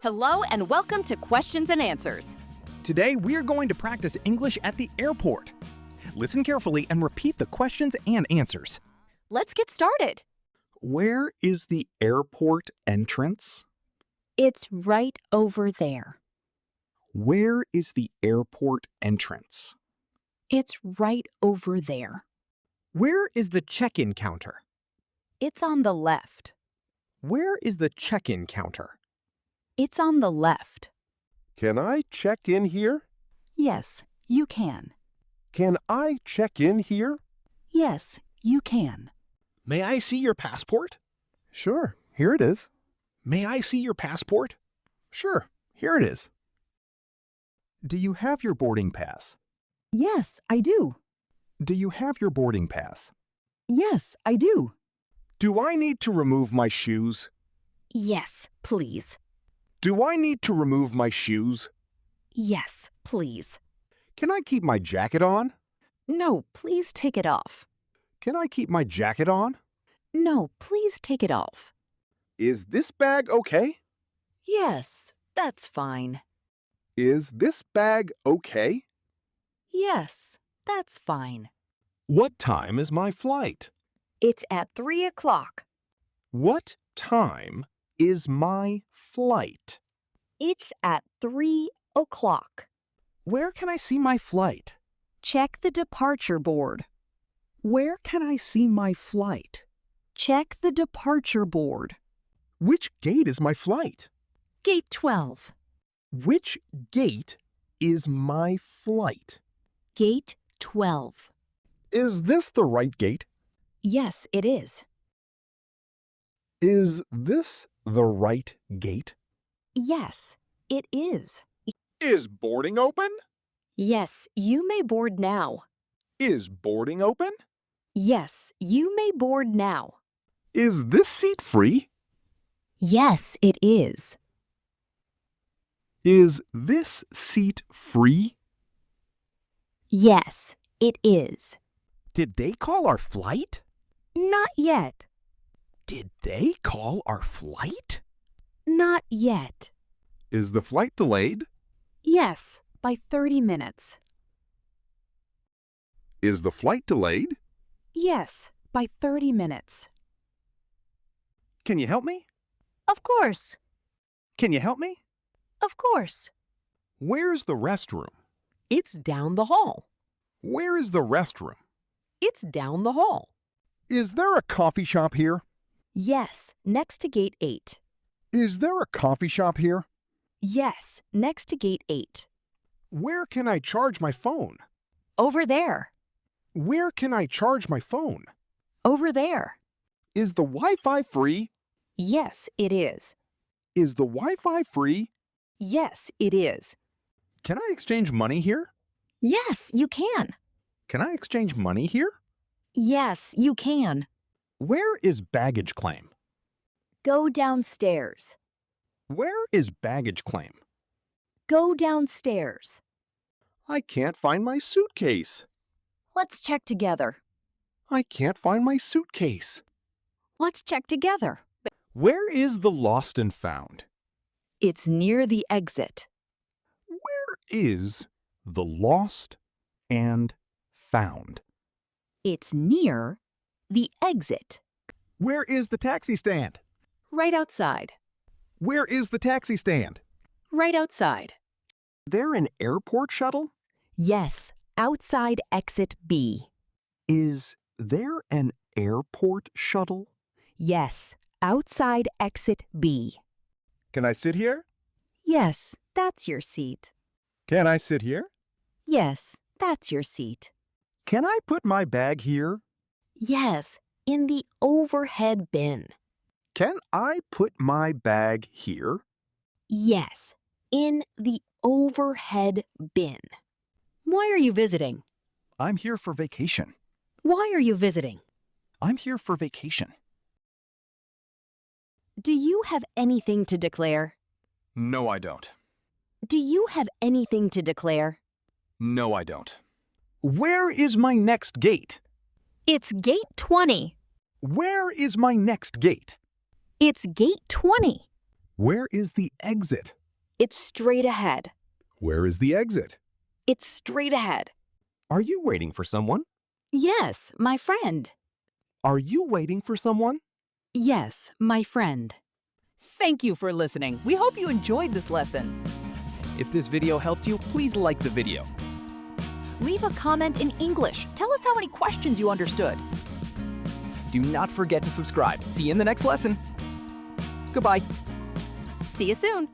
Hello and welcome to Questions and Answers. Today, we're going to practice English at the airport. Listen carefully and repeat the questions and answers. Let's get started. Where is the airport entrance? It's right over there. Where is the airport entrance? It's right over there. Where is the check-in counter? It's on the left. Where is the check-in counter? It's on the left. Can I check in here? Yes, you can. Can I check in here? Yes, you can. May I see your passport? Sure, here it is. May I see your passport? Sure, here it is. Do you have your boarding pass? Yes, I do. Do you have your boarding pass? Yes, I do. Do I need to remove my shoes? Yes, please. Do I need to remove my shoes? Yes, please. Can I keep my jacket on? No, please take it off. Can I keep my jacket on? No, please take it off. Is this bag okay? Yes, that's fine. Is this bag okay? Yes, that's fine. What time is my flight? It's at 3 o'clock. What time is my flight? It's at 3 o'clock. Where can I see my flight? Check the departure board. Where can I see my flight? Check the departure board. Which gate is my flight? Gate 12. Which gate is my flight? Gate 12. Is this the right gate? Yes, it is. Is this the right gate? Yes, it is. Is boarding open? Yes, you may board now. Is boarding open? Yes, you may board now. Is this seat free? Yes, it is. Is this seat free? Yes, it is. Did they call our flight? Not yet. Did they call our flight? Not yet. Is the flight delayed? Yes, by 30 minutes. Is the flight delayed? Yes, by 30 minutes. Can you help me? Of course. Can you help me? Of course. Where's the restroom? It's down the hall. Where is the restroom? It's down the hall. Is there a coffee shop here? Yes, next to gate 8. Is there a coffee shop here? Yes, next to gate 8. Where can I charge my phone? Over there. Where can I charge my phone? Over there. Is the Wi-Fi free? Yes, it is. Is the Wi-Fi free? Yes, it is. Can I exchange money here? Yes, you can. Can I exchange money here? Yes, you can. Where is baggage claim? Go downstairs. Where is baggage claim? Go downstairs. I can't find my suitcase. Let's check together. I can't find my suitcase. Let's check together. Where is the lost and found? It's near the exit. Where is the lost and found? It's near the exit. Where is the taxi stand? Right outside. Where is the taxi stand? Right outside. There an airport shuttle? Yes, outside exit B. Is there an airport shuttle? Yes, outside exit B. Can I sit here? Yes, that's your seat. Can I sit here? Yes, that's your seat. Can I put my bag here? Yes, in the overhead bin. Can I put my bag here? Yes, in the overhead bin. Why are you visiting? I'm here for vacation. Why are you visiting? I'm here for vacation. Do you have anything to declare? No, I don't. Do you have anything to declare? No, I don't. Where is my next gate? It's gate 20. Where is my next gate? It's gate 20. Where is the exit? It's straight ahead. Where is the exit? It's straight ahead. Are you waiting for someone? Yes, my friend. Are you waiting for someone? Yes, my friend. Thank you for listening. We hope you enjoyed this lesson. If this video helped you, please like the video. Leave a comment in English. Tell us how many questions you understood. Do not forget to subscribe. See you in the next lesson. Goodbye. See you soon.